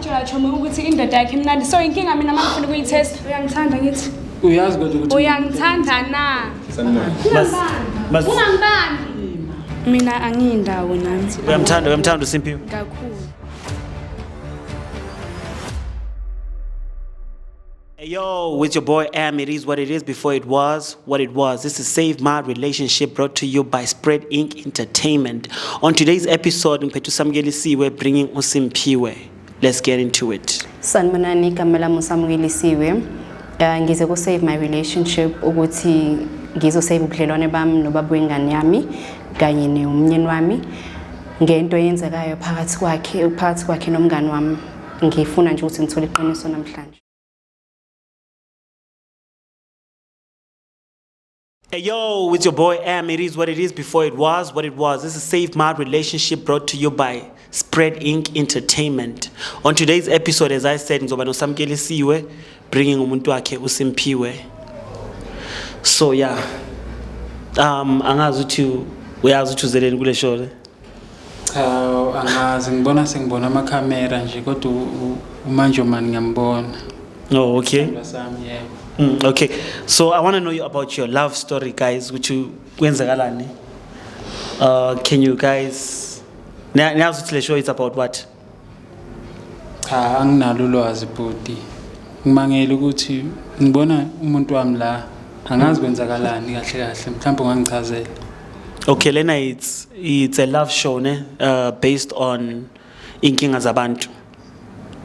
ngitshela chome ukuthi indoda yakhe imnandi so inkinga mina mangifuna ukuyitest uyangithanda ngithi uyazi kodwa ukuthi uyangithanda na ungangibani mina angiyindawo nami uyamthanda uSimphiwe kakhulu. Hey yo, with your boy Am, it is what it is before it was what it was. This is Save My Relationship brought to you by Spread Inc. Entertainment. On today's episode, we're bringing uSimphiwe. Let's get into it. Sanibonani Kamela Musamukilisiwe. Ngize ku save my relationship ukuthi ngizosave ubudlelwane bami nobaba wengane yami kanye nomnyeni wami ngento eyenzekayo phakathi kwakhe nomngane wami. Ngifuna nje ukuthi ngithole iqiniso namhlanje. Hey yo, with your boy Am, it is what it is before it was what it was. This is Save My Relationship brought to you by Spread Inc. Entertainment. On today's episode, as I said, ngizoba noSamkelisiwe bringing umuntu wakhe uSimphiwe. So yeah, angazi ukuthi uyazi ukuthi uzeleni kule show le. Angazi ngibona amakhamera nje kodwa umanje manje ngiyambona. Oh, okay. Yeah. Okay, so I want to know you about your love story, guys. Which you kwenzakalani? Can you guys? Now to show it's about what? Anginalo ulwazi bhuti. Ngimangela ukuthi ngibona umuntu wami la angazi kwenzakalani kahle mhlawumbe ungangichazela. Okay, Lena, it's a love show, ne? Based on inkinga zabantu.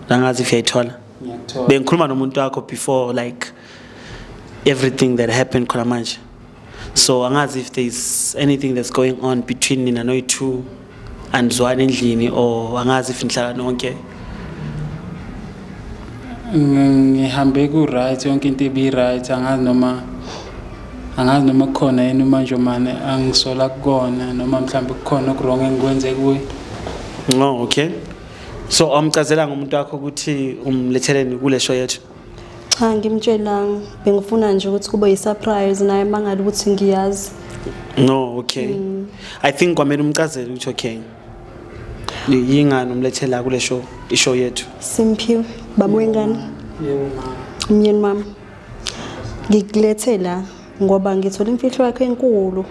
Angazi if uyayithola. Ngiyakuthola. Bengikhuluma nomuntu wakho before like everything that happened khona manje. So angazi if there's anything that's going on between nina no two and Zwane endlini or angazi if nihlala nonke. Ngihambe ku right yonke into ibi right angazi noma khona yena manje manje angisola kukona noma mhlawumbe kukhona okurong engikwenze kuwe. Oh, okay. So amchazela ngomuntu wakho ukuthi umletheleni kule show yethu. Cha ngimtshelanga bengifuna nje ukuthi kube yisurprise naye mangali ukuthi ngiyazi. No, okay. I think kwamele umchazele ukuthi okay. Yingani umlethela kule show ishow yethu. Simphiwe baba wengane. Yebo mama. Umyeni mama. Ngikulethela ngoba ngithola imfihlo yakhe enkulu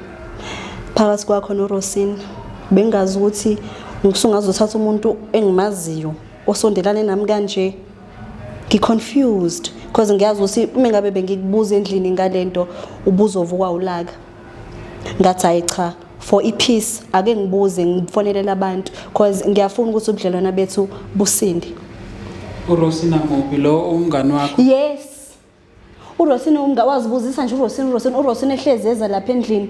phakathi kwakho noRosina. Bengazi ukuthi ngisungazothatha umuntu engimaziyo osondelane nami kanje. Ngiconfused because ngiyazi ukuthi uma ngabe bengikubuza endlini ngalento ubuzovuka ulaka. Ngathi hayi cha for ipeace ake ngibuze ngifonelele abantu because ngiyafuna ukuthi ubudlelwana bethu businde. uRosina muphi lo umngane wakho? Yes. uRosina wazibuzisa nje uRosina ehlezi eza lapha endlini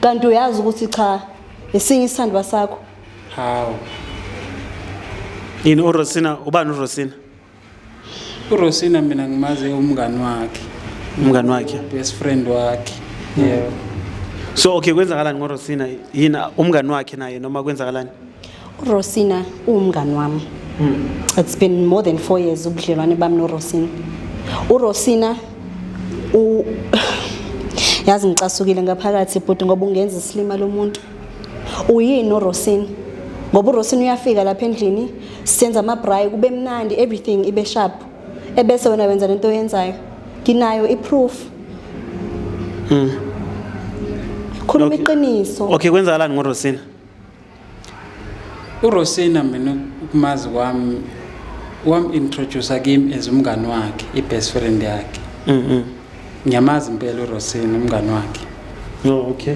kanti uyazi ukuthi cha esinye isandwa sakho. Hawu. Yini uRosina ubani uRosina? uRosina mina ngimazi umngane wakhe. Umngane wakhe. Best friend wakhe. Yeah. So okay kwenzakalani ngoRosina? Yina umngane wakhe naye noma kwenzakalani? uRosina umngane wami. It's been more than 4 years ubudlelwane bami noRosina. uRosina yazi ngicasukile ngaphakathi but ngoba ungenza isilima lomuntu. Uyini uRosina? Ngoba uRosina uyafika lapha endlini senza amabrayi kube mnandi everything ibe sharp. Ebese wena wenza lento oyenzayo. Nginayo iproof. Khuluma iqiniso. Okay kwenzakalani ngoRosina? uRosina mina ukumazi kwami introduce kimi as umngane wakhe ibest friend yakhe. Ngiyamazi impela uRosina umngane wakhe. No, okay.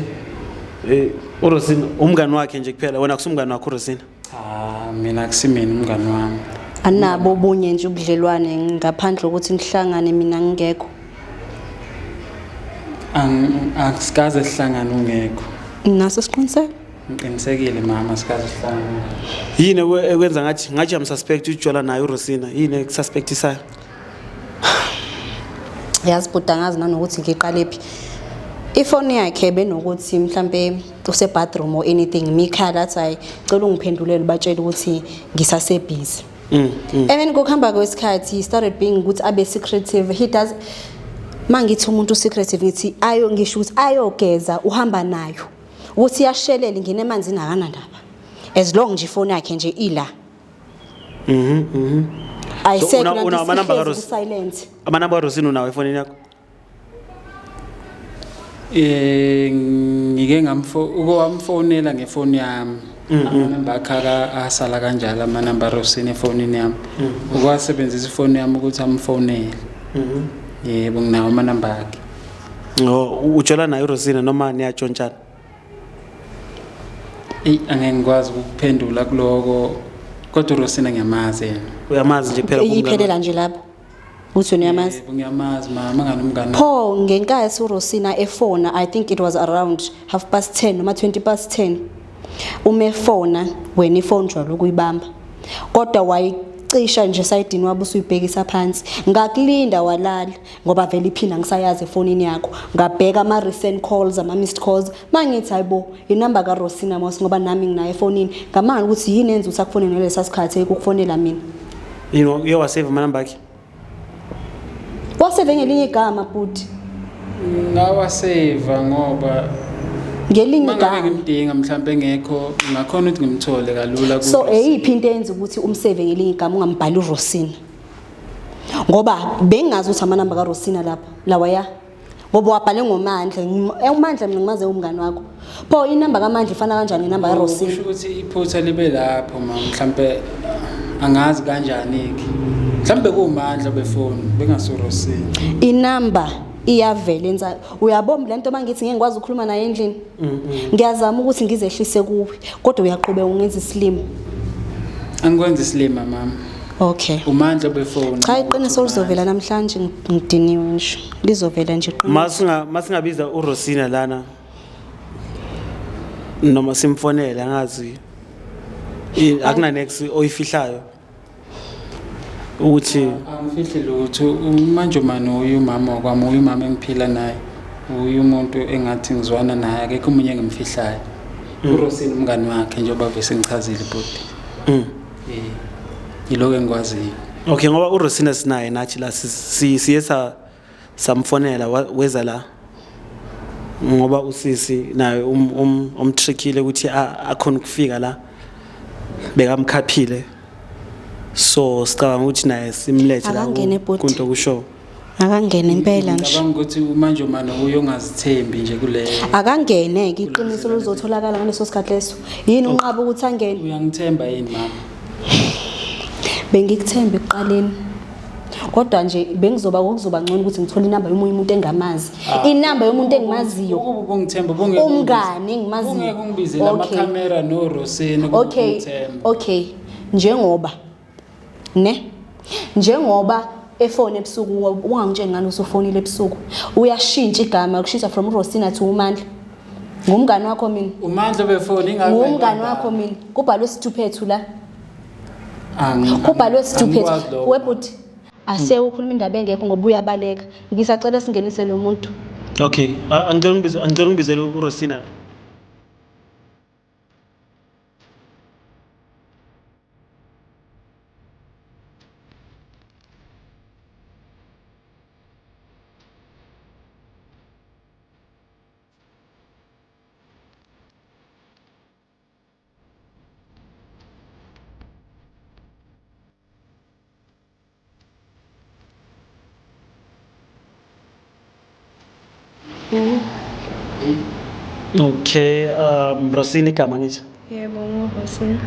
uRosina umngane wakhe nje kuphela wena kusumngane wakho uRosina? Mina akusimini umngane wami. Anabo obunye nje ubudlelwane ngaphandle ukuthi nihlangane mina ngingekho. Asikaze sihlangane ungekho. Naso siqiniseko? Ngiqinisekile mama asikaze sihlangane. Yini ekwenza ngathi amsuspect uJola naye uRosina? Yini ekususpectisayo? Yazi but angazi nanokuthi ngiqale phi. Ifoni yakhe benokuthi mhlambe use bathroom or anything mikhala athi cela ungiphendulele batshela ukuthi ngisase busy. And then ngokuhamba kwesikhathi he started being ukuthi abe secretive. He does mangithi umuntu secretive ngithi ngisho ukuthi ayogeza uhamba nayo. Ukuthi yashelele ngine emanzini akanandaba. As long nje ifoni yakhe nje ila. ayisekho una amanamba ka silent. Amanamba ka Rosina unawo efonini yakho? Ngike ngamfonela ngefoni yami. Amanamba akhe asala kanjalo amanamba Rosina efonini yami. Ukwasebenzisa ifoni yami ukuthi amfonele. Yebo nginawo amanamba akhe. Utshola nayo Rosina noma niyatshontshana? Angeke ngikwazi ukuphendula kuloko kodwa Rosina ngiyamazi yena. Uyamazi nje phela Iphelela nje lapho. Uthi uyamazi? Yebo ngiyamazi mama nganomngane. Pho ngenkathi uRosina efona, I think it was around 10:30 noma 10:20. Umefona wena ifone njalo ukuyibamba. Kodwa wayicisha nje sayidini wabe usuyibhekisa phansi. Ngakulinda walala ngoba vele iphinda ngisayazi efonini yakho. Ngabheka ama recent calls, ama missed calls. Mangithi hayibo, inamba ka Rosina mos ngoba nami nginayo efonini. Ngamanga ukuthi yini enza ukuthi akufonele ngalesa sikhathi ukufonela mina. Uye wasave amanamba akhe? Waseve ngelinye igama futhi. Ngawasave ngoba Ngelinye igama. ngimdinga mhlambe ngekho ngakhona ukuthi ngimthole kalula ku. So eyiphi into enza ukuthi umsave ngelinye igama ungambhali uRosina? Ngoba bengazi ukuthi amanamba ka Rosina lapha lawaya. Ngoba wabhale ngomandla, umandla mina ngimaze umngani wakho. Pho inamba kaMandla ifana kanjani inamba ka Rosina? Kusho ukuthi iphutha libe lapho mama mhlambe angazi kanjani ke. Mhlambe kuMandla befoni bengaso Rosina. Inamba iyavela enza uyabona lento mangithi ngeke ngikwazi ukukhuluma naye endlini. Ngiyazama ukuthi ngizehlise kuwe kodwa uyaqhubeka ungenza islim. Angikwenza islima mama. Okay. uMandla befoni. Cha iqiniso lizovela namhlanje ngidiniwe nje. Lizovela nje iqiniso. Masingabiza uRosina lana noma simfonele angazi akuna next oyifihlayo ukuthi Angifihli lutho manje manje uyumama kwami uyumama engiphila naye. Uyumuntu engathi ngizwana naye akekho umunye ngimfihlayo. uRosina umngani wakhe njengoba vese ngichazile bodi. Yiloko engikwaziyo. Okay ngoba uRosina sinaye nathi la siye samfonela weza la ngoba usisi naye umtrickile ukuthi akhona ukufika la bekamkhaphile so sicabanga ukuthi naye simlethe la kunto kusho akangene impela nje. Ngicabanga ukuthi manje manje uyongazithembi nje kule. Akangene ke iqiniso lizotholakala ngaleso sikhathi leso. Yini unqaba ukuthi angene? Uyangithemba yini mama? Bengikuthemba ekuqaleni. Kodwa nje bengizoba ngcono ukuthi ngithole inamba yomunye umuntu engamazi. Inamba yomuntu engimaziyo. Ubungithemba umngane engimaziyo. Ungeke ungibizele ama camera no Rosina ukungithemba. Okay. Njengoba efone ebusuku ungangitshela ngani usufonile ebusuku. Uyashintsha igama ukushisa from Rosina to uMandla. Ngumngane wakho mina. uMandla befoni ingakho. Ngumngane wakho mina. Kubhalwe Stuphethu la. Kubhalwe Stuphethu. Webhuti. Ase ukhuluma indaba engekho ngoba uyabaleka. Ngisacela singenise lo muntu. Okay angicela ngibizele uRosina. Okay Rosina igama ngithi? Yebo ngoRosina.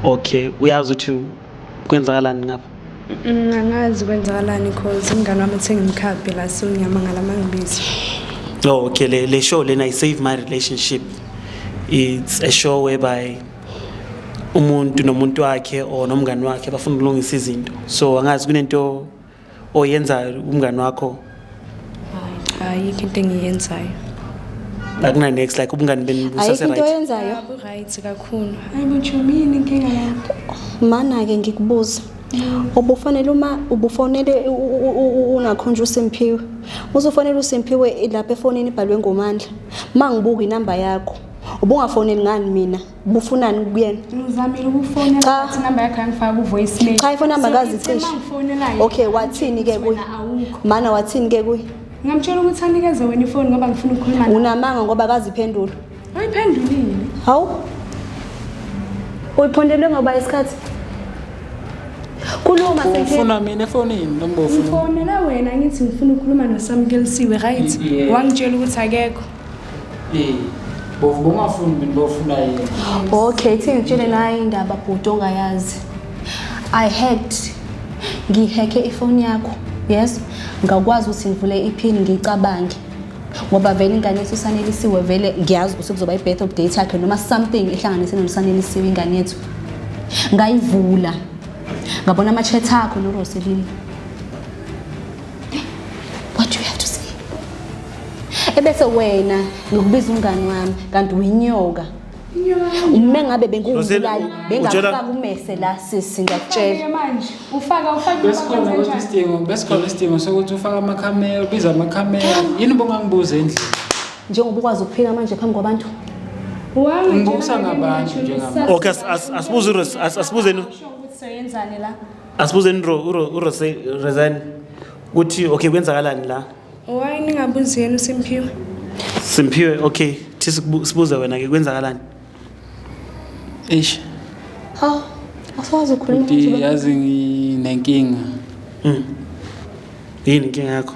Okay uyazi ukuthi kwenzakalani ngapha? Angazi kwenzakalani because umngane wami sengimkhaphe la so ngiyamangala mangibizo. Oh okay le show lena Save My Relationship. It's a show whereby umuntu nomuntu wakhe or nomngane wakhe bafuna ukulungisa izinto. So angazi kunento oyenzayo umngane wakho? Ayikho into engiyenzayo. Akuna next like ubungani beni busase right. Ayikho into oyenzayo. Right kakhulu. Hayibo Chumini inkinga yakho. Mana ke ngikubuza. Ubufonele unakhonje uSimphiwe. Uzofonela uSimphiwe lapha efonini ibhalwe ngoMandla. Mangibuka inamba yakho. Ubungafoneli ngani mina? Ubufunani kuyena? Ngizamile ukufonela ukuthi inamba yakho angifaka ku voicemail. Cha ifona amagazi cishe. Okay wathini ke kuyi? Mana wathini ke kuyi? Ngamtshela ukuthi anikeze wena ifoni ngoba ngifuna ukukhuluma nawe. Unamanga ngoba akaziphendula. Khuluma senke. Ufuna mina efonini noma ufuna? Ngifonela wena ngithi ngifuna ukukhuluma noSamkelisiwe, right? Yeah. Wangitshela ukuthi akekho. Bongafuni mina bofuna yini? Okay, ngitshele naye indaba bhuti ongayazi. I hacked. Ngihacke ifoni yakho. Yes. Ngakwazi ukuthi ngivule iPin ngicabange. Ngoba vele ingane yethu uSanelisiwe vele ngiyazi ukuthi kuzoba i-birthday update yakhe noma something ehlanganise noSanelisiwe ingane yethu. Ngayivula. Ngabona ama-chat akho noRoseline. What do you have to say? Ebese wena ngikubiza umngani wami kanti uyinyoka. Uma ngabe bengungulali bengafaka umese la sisi ngakutshela. Manje ufaka Besikhona isidingo sokuthi ufaka amakhamera, ubiza amakhamera. Yini bongangibuza endlini? Njengoba ukwazi ukuphika manje phambi kwabantu. Ngibusa ngabantu njengamanje. Okay, asibuzeni uRose resign ukuthi okay kwenzakalani la? Why ningabuzi yena uSimphiwe? Simphiwe, okay. Sibuza wena ke kwenzakalani? Eish. Ha, asawazi ukukhuluma Uthi yazi nginenkinga. Yini inkinga yakho?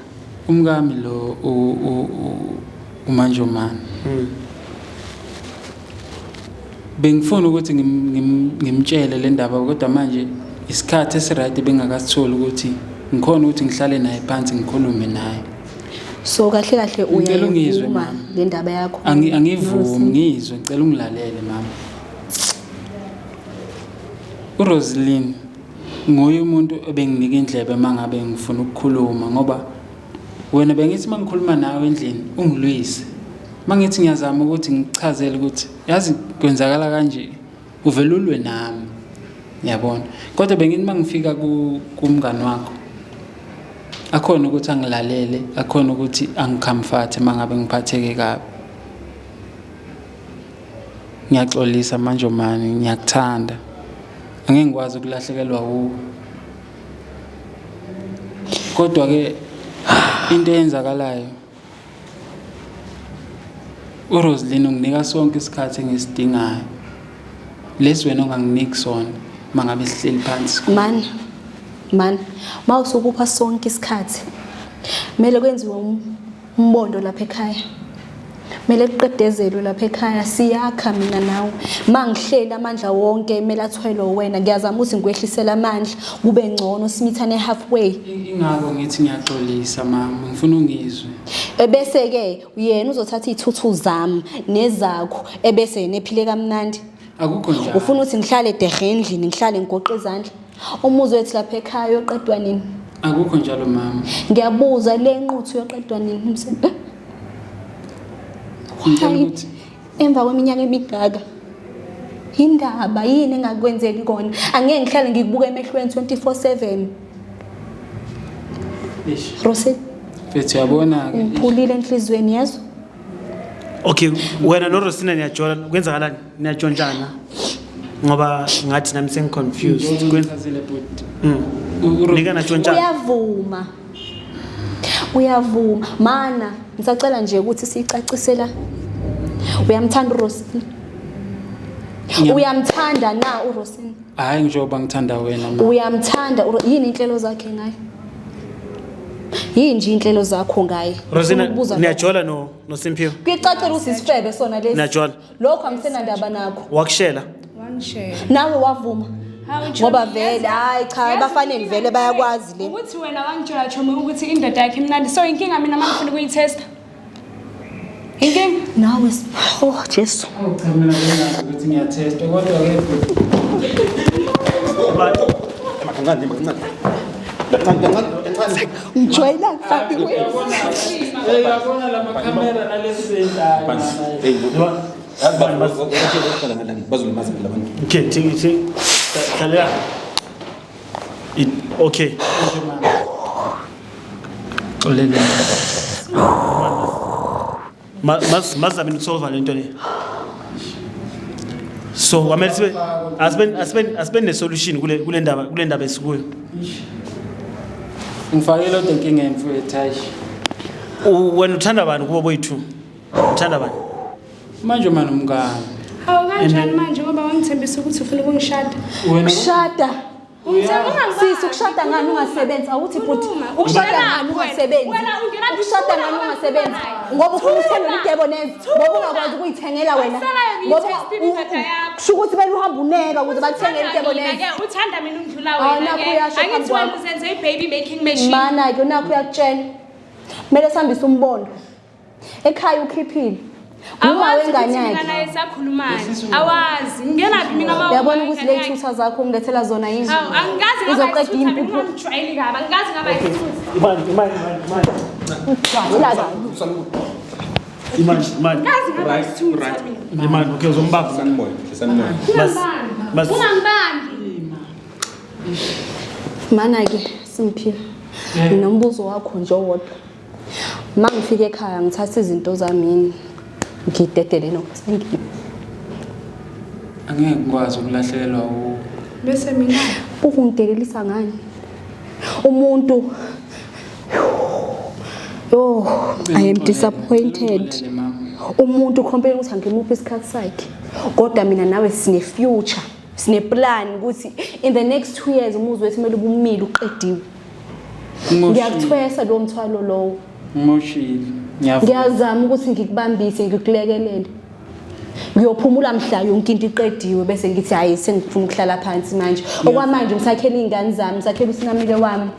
Umkami lo uManjomani. Bengifuna ukuthi ngimtshele le ndaba kodwa manje isikhathi esiright bengakasitholi ukuthi ngikhona ukuthi ngihlale naye phansi ngikhulume naye. So kahle Ngicela ungizwe, uyayivuma mama. le ndaba yakho. Angivumi ngizwe ngicela ungilalele mama. uRoseline nguye umuntu ebenginika indlebe mangabe ngifuna ukukhuluma ngoba wena bengithi mangikhuluma nawe endlini ungilwise. Mangithi ngiyazama ukuthi ngichazele ukuthi yazi kwenzakala kanje uvelulwe nami. Yabona. Kodwa bengithi mangifika kumngani wakho akhona ukuthi angilalele, akhona ukuthi angicomfort mangabe ngiphatheke kabi. Ngiyaxolisa Manjomani, ngiyakuthanda. Angeke ngikwazi ukulahlekelwa uwe. Kodwa ke into eyenzakalayo uRoseline unginika sonke isikhathi engisidingayo. Lesi wena onganginiki sona mangabe sihleli phansi. Man, mawusukupha sonke isikhathi. Mele kwenziwe umbondo lapha ekhaya. Mele kuqedezelwe lapha ekhaya siyakha mina nawe. Mangihleli amandla wonke mele athwele wena. Ngiyazama ukuthi ngikwehlisela amandla kube ngcono simithane halfway. Ingakho ngithi ngiyaxolisa mama, ngifuna ungizwe. Ebese ke yena uzothatha izithuthu zami nezakho ebese yena ephile kamnandi. Akukho njalo. Ufuna ukuthi ngihlale dehe endlini ngihlale ngigoqe izandla. Umuzi wethu lapha ekhaya yoqedwa nini? Akukho njalo mama. Ngiyabuza le nquthu yoqedwa nini umsebenzi? Ngicela ukuthi Emva kweminyaka emigaka. Indaba yini engakwenzeki kona? Angeke ngihlale ngikubuka emehlweni 24/7. ish. Rose, Mfethu yabona ke. uphulile enhlizweni yazo? Okay, wena noRosina niyajola kwenzakalani? Niyajontshana. Ngoba ngathi nami sengiconfused. Kwenzazile but. Nika najontshana. Uyavuma. Mana, ngisacela nje ukuthi sicacisela. Uyamthanda uRosina? Uyamthanda na uRosina? Hayi njengoba ngithanda wena mama. Uyamthanda yini inhlelo zakhe ngaye? Yini nje inhlelo zakho ngaye? Rosina niyajola noSimphiwe. Kuyicacela ukuthi isifebe sona lesi. Niyajola. Lokho angisena ndaba nakho. Wakushela. Wangishela. Nawe wavuma. Ngoba vele hayi cha bafanele vele bayakwazi le. Ukuthi wena wangitshela chomi ukuthi indoda yakhe imnandi. So inkinga mina mangifuna ukuyitesta. Inkinga Nawe Jesu. Cha mina ngiyazi ukuthi ngiyatesta kodwa ke Ngijwayela mhlawumbe wena. yabona la makhamera nalezi zendayo. Okay, think. Okay. Xolele. Mazame ukusolve lento le. So, kwamele sibe asibene nesolution kule ndaba esikuyo. Ngifakele lo inkinga emfowethu Tashi. Wena uthanda bani kubo boyithu? Uthanda bani? Manje manje umngane. Hawu kanjani manje ngoba wangithembisa ukuthi ufuna ukungishada. Wena Shada. Sisi ukushada ngani ungasebenzi awuthi futhi ukushada ngani ungasebenzi ukushada ngani ungasebenzi ngoba ufuna ukuthenga idebonezi ngoba ungakwazi ukuyithengela wena ngoba kusho ukuthi bele uhamba uneka ukuze bakuthengele idebonezi uthanda mina undlula wena angithi wena uzenze i-baby making machine mana ke nakho uyakutshela kumele sihambise umbondo ekhaya ukhiphile uma wengane yakhe naye sakhulumana awazi ngenaphi mina mawu uyabona ukuthi le thutha zakho ungilethela zona yini angazi uzoqeda impilo ngijwayeli kabi angazi ngaba isithutha Imani okay uzombamba ungangibambi mana ke simphile nginombuzo wakho nje owodwa mangifika ekhaya ngithatha izinto zami ngidedele nokuthi angeke ngikwazi ukulahlekelwa bese mina ukungidelelisa ngani umuntu I am disappointed umuntu compare ukuthi angimuphi isikhathi sakhe kodwa mina nawe sine future sine plan ukuthi in the next 2 years umuzi wethu kumele ubumile uqediwe ngiyakuthwesa lo mthwalo lowo ngimoshile ngiyazama ukuthi ngikubambise ngikulekelele ngiyophumula mhla yonke into iqediwe bese ngithi hayi sengifuna ukuhlala phansi manje okwamanje ngisakhela izingane zami ngisakhela usinamile wami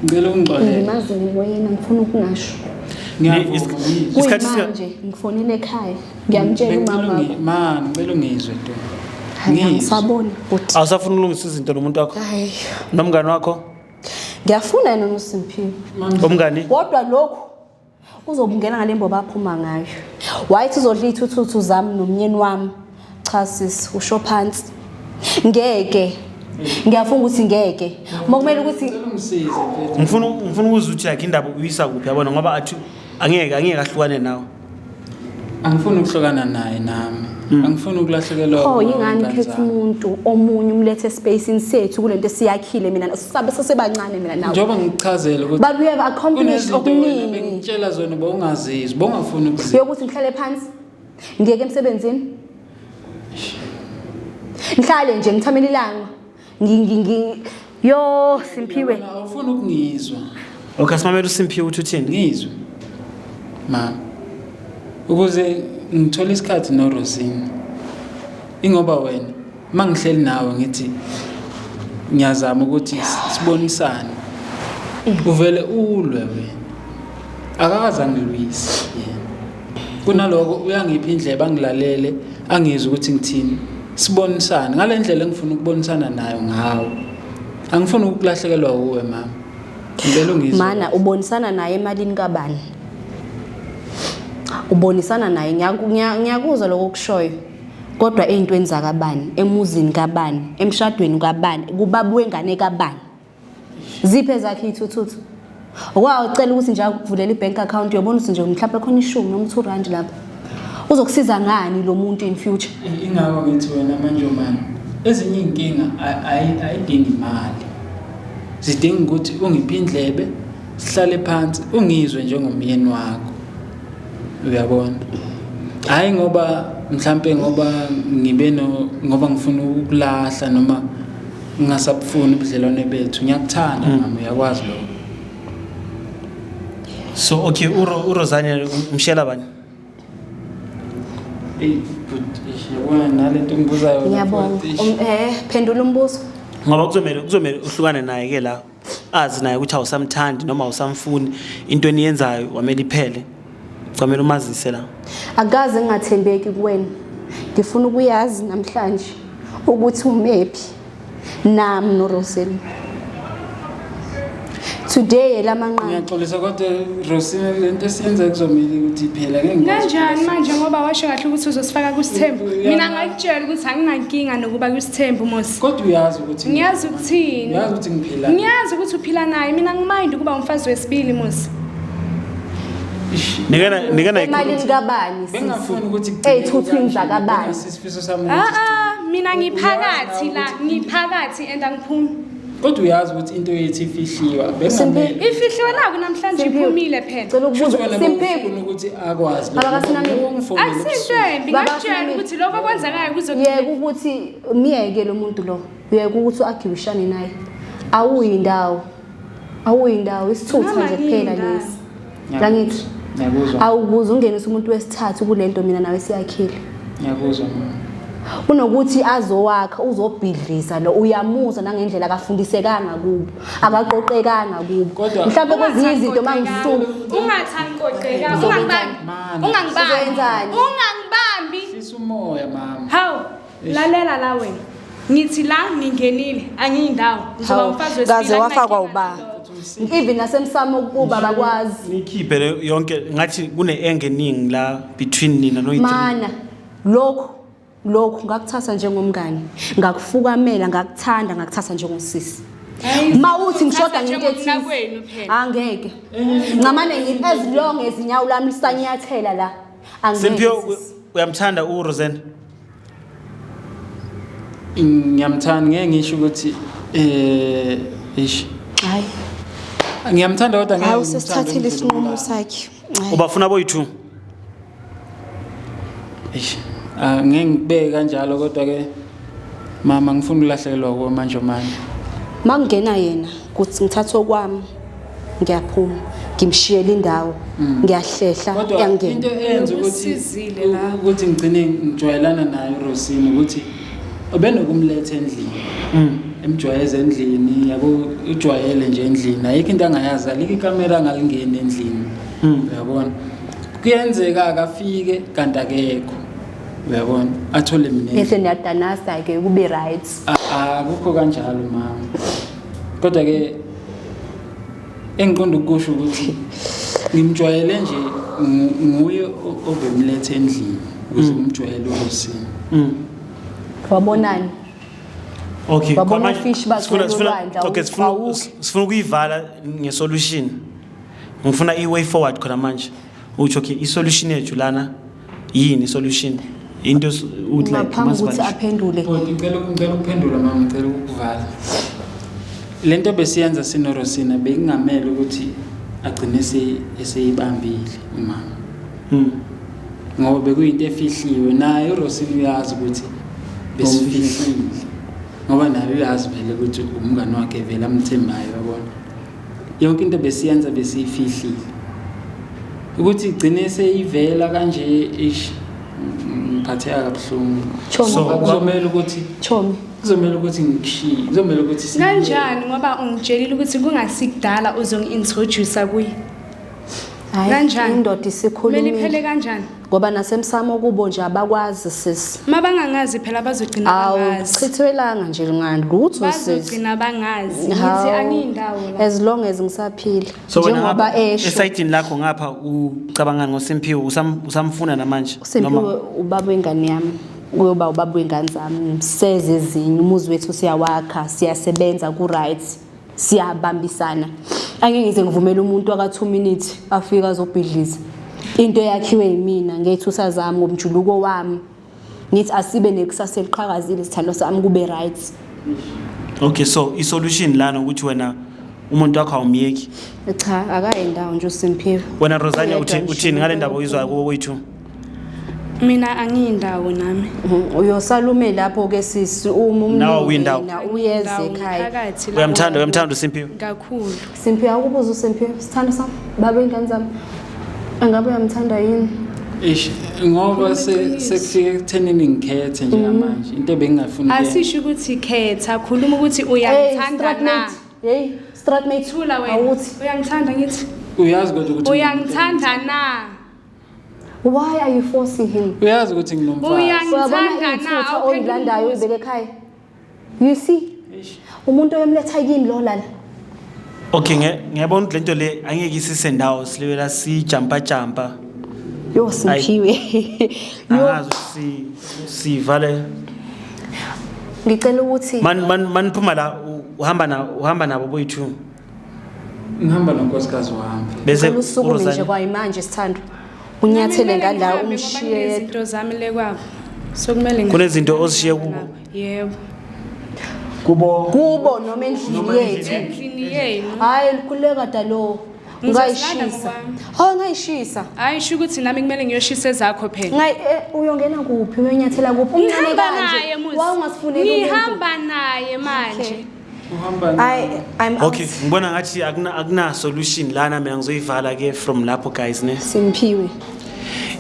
ngicela ungixolele ngimazi ngoyena ngifuna ukungasho isikhathi manje ngifonele ekhaya ngiyamtshela umama man ngicela ungizwe nto ngisabona but awusafuna ukulungisa izinto nomuntu wakho hayi nomngane wakho ngiyafuna yena uSimphiwe omngane kodwa lokho uzobungena ngalembo baphuma ngayo wayithi uzodla ithuthu zami nomnyeni wami cha sis usho phansi ngeke ngiyafuna ukuthi ngeke mokumele ukuthi ungisize ngifuna ukuzwa ukuthi like indaba uyisa kuphi yabona ngoba athi angeke ahlukane nawe angifuni ukuhlukana naye nami angifuni ukulahlekelwa yingani khetha umuntu omunye umlethe espacing sethu kulento esiyakhile mina sisabe sesebancane mina nawe njengoba ngikuchazela ukuthi but we have accomplished okuningi ngitshela zona bongazizwa bongafuni ukuzizwa yokuthi ngihlale phansi ngiyeke emsebenzini ngihlale nje ngithamela ilanga yo Simphiwe awufuni ukungizwa okay simamela uSimphiwe uthi uthini ngizwe ma ukuze ngithola isikhathi noRosine ingoba wena mangihleli nawe ngithi ngiyazama ukuthi sibonisane uvele ulwe wena akakaze angilwise yena kunaloko uyangipha indlebe angilalele angizwe ukuthi ngithini sibonisane ngalendlela engifuna ukubonisana nayo ngawo angifuni ukulahlekelwa uwe mama ngicela ungizwe mana ubonisana naye emalini kabani ubonisana naye ngiyakuzwa lokho kushoyo kodwa ezintweni zakabani emuzini kabani emshadweni kabani kubabuwe ngane kabani ziphe zakhe ithuthu ucela ukuthi nje akuvulela ibank account uyobona ukuthi nje mhlawumbe khona 10 noma 2 rand lapha uzokusiza ngani lo muntu in future ingako ngithi wena manje manje ezinye inkinga ayidingi imali zidinga ukuthi ungiphe indlebe sihlale phansi ungizwe njengomyeni wakho uyabona hayi ngoba mhlambe ngoba ngoba ngifuna ukulahla noma ngingasabufuni ubudlelwane bethu ngiyakuthanda mama uyakwazi lokho so okay uRosania umshela bani yabona nalento ngibuzayo ngiyabonga phendula umbuzo ngoba kuzomela uhlukane naye ke la azi naye ukuthi awusamthandi noma awusamfuni into eniyenzayo wamela iphele kwamela umazise la akaze ngingathembeki kuwena ngifuna ukuyazi namhlanje ukuthi umephi nami noRosine today lamanqane ngiyaxolisa kodwa Rosina lento esiyenza kuzomela ukuthi iphela ke kanjani manje ngoba washo kahle ukuthi uzosifaka kuSithembu mina ngakutshela ukuthi anginankinga nokuba kuSithembu mosi kodwa uyazi ukuthi ngiyazi ukuthini uyazi ukuthi ngiphila ngiyazi ukuthi uphila naye mina ngimind ukuba umfazi wesibili mosi nikana emalini kabani bengafuni ukuthi eyithuthwini zakabani sisifiso sami mina ngiphakathi la ngiphakathi and angiphumi kodwa uyazi ukuthi into yethu ifihliwa bengamele Ifihliwe naku namhlanje iphumile phela. Cela ukubuza ufuna ukuthi akwazi Asintombi ngakutshela ukuthi lokho kwenzakayo yeke ukuthi miyeke lo muntu lo uyeke ukuthi uagibishane naye awuyindawo isithutha nje kuphela lesi langithi ngiyakuzwa awukuze ungenise umuntu wesithathu kulento mina nawe siyakhile ngiyakuzwa kunokuthi azowakha uzobhidlisa lo uyamuzwa nangendlela akafundisekanga kubo akaqoqekanga kubo mhlawumbe kwezinye izinto mangisuka ungathandi qoqeka ungangibambi sisumoya mama hawu lalela la wena ngithi la ngingenile angiyindawo ngizoba umfazi wesibili kaze wafakwa ubaba even nasemsamo ukuba bakwazi nikhiphe yonke ngathi kune engeningi la between nina no mana lokho ngakuthatha njengomngane ngakufukamela ngakuthanda ngakuthatha njengosisi mawuthi ngishoda ngento ethi angeke ngamane ngithi as long as inyawo lami lisanyathela la angeke Simphiwe uyamthanda uRosanne ngiyamthanda ngeke ngisho ukuthi hayi ngiyamthanda kodwa ngeke usesithathile isinqumo sakhe ubafuna boyi2 ngeke ngibeke kanjalo kodwa ke mama ngifuna ukulahlekelwa manje makungena yena kuthi ngithatha okwami ngiyaphuma ngimshiyela indawo ngiyahlehla kodwa into eyenza ukuthi ngigcine ngijwayelana naye uRosini ukuthi ubenokumletha endlini emjwayeze endlini yabo ujwayele nje endlini ayikho into angayazi alike ikamera ngalingeni endlini uyabona kuyenzeka akafike kanti akekho uyabona athole mina bese niyadanasa ke kube right akukho kanjalo mama kodwa ke engiqonda ukusho ukuthi ngimjwayele nje nguye obemlethe endlini ukuze ngimjwayele uRosini wabonani okay wabona fish sifuna sifuna ukuyivala ngesolution ngifuna iway forward khona manje uthi okay isolution yethu lana yini isolution into uthi like ukuthi aphendule ngicela ukuphendula mama ngicela ukukuvala lento besiyenza sinoRosina bekungamela ukuthi agcine eseyibambile umama ngoba bekuyinto efihliwe naye uRosina uyazi ukuthi besifihlile ngoba naye uyazi vele ukuthi umngane wakhe vele amthembayo yabona yonke into besiyenza besifihlile ukuthi igcine seyivela kanje ngiphatheka kabuhlungu so kuzomela ukuthi kuzomela ukuthi ngikushiye kuzomela ukuthi kanjani ngoba ungitshelile ukuthi kungasikudala uzongi-introduce kuye kanjani indoda isikhulumile meliphele kanjani ngoba nasemsamo kubo nje abakwazi sisi mabangangazi phela bazogcina bangazi chithwelanga nje ngalutho sisi bazogcina bangazi ngithi angiyindawo la as long as ngisaphila njengoba esayidini lakho ngapha ucabanga ngoSimphiwe usamfuna namanje Simphiwe ubaba wengane yami uyoba ubaba wengane zami seze ezinye umuzi wethu siyawakha siyasebenza ku right siyabambisana angeke ngize ngivumele umuntu aka2 minutes afika azobhidliza into yakhiwe yimina ngethusa zami ngomjuluko wami ngithi asibe nekusasa eliqhakazile sithando sami kube right okay so isolution lana ukuthi wena umuntu wakho awumyeki cha akayindawo nje uSimphiwe wena Rosanne uthini ngale ndaba uyizwa kuwe wethu mina angiyindawo nami uyosalume lapho ke sisi umumina uyeze ekhaya uyamthanda uSimphiwe kakhulu Simphiwe akubuza uSimphiwe sithando sami baba ingane zami angabe uyamthanda yini ngoba sekufike ekuthenini ngikhethe nje manje into bengingafuni asisho ukuthi khetha khuluma ukuthi uyangithanda na hey stratmate thula wena uyangithanda ngithi uyazi kodwa ukuthi uyangithanda na why are you forcing him uyazi ukuthi nginomfana uyangithanda na awuyilandayo uyibeke ekhaya you see umuntu oyemletha yini lo lana okay ngiyabona lento le angeke isisendawo silewela sijampa yo Simphiwe angazi sivale ngicela ukuthi man phuma la uhamba nabo boyi2 ngihamba nonkosikazi wami bese usuku nje kwayimanje sithando unyathele ngala umshiye izinto zami lekwabo sokumele kunezinto ozishiye kubo yebo kubo noma endlini yethu. Endlini yenu. Hayi likhuleka dalo. Ngayishisa. Hayi ngayishisa. Hayi sho ukuthi nami kumele ngiyoshisa ezakho phela. Uyongena kuphi uyanyathela kuphi? Umncane Ngihamba kanje. naye muzi. Wawungasifuneli umuntu. Ngihamba naye manje. I'm Okay, ngibona ngathi akuna solution lana mina ngizoyivala ke from lapho guys ne. Simphiwe.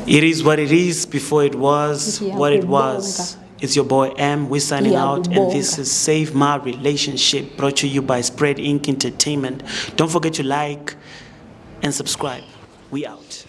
It is what it is before it was what it was. It's your boy M. We're signing out, and this is Save My Relationship, brought to you by Spread Ink Entertainment. Don't forget to like and subscribe. We out.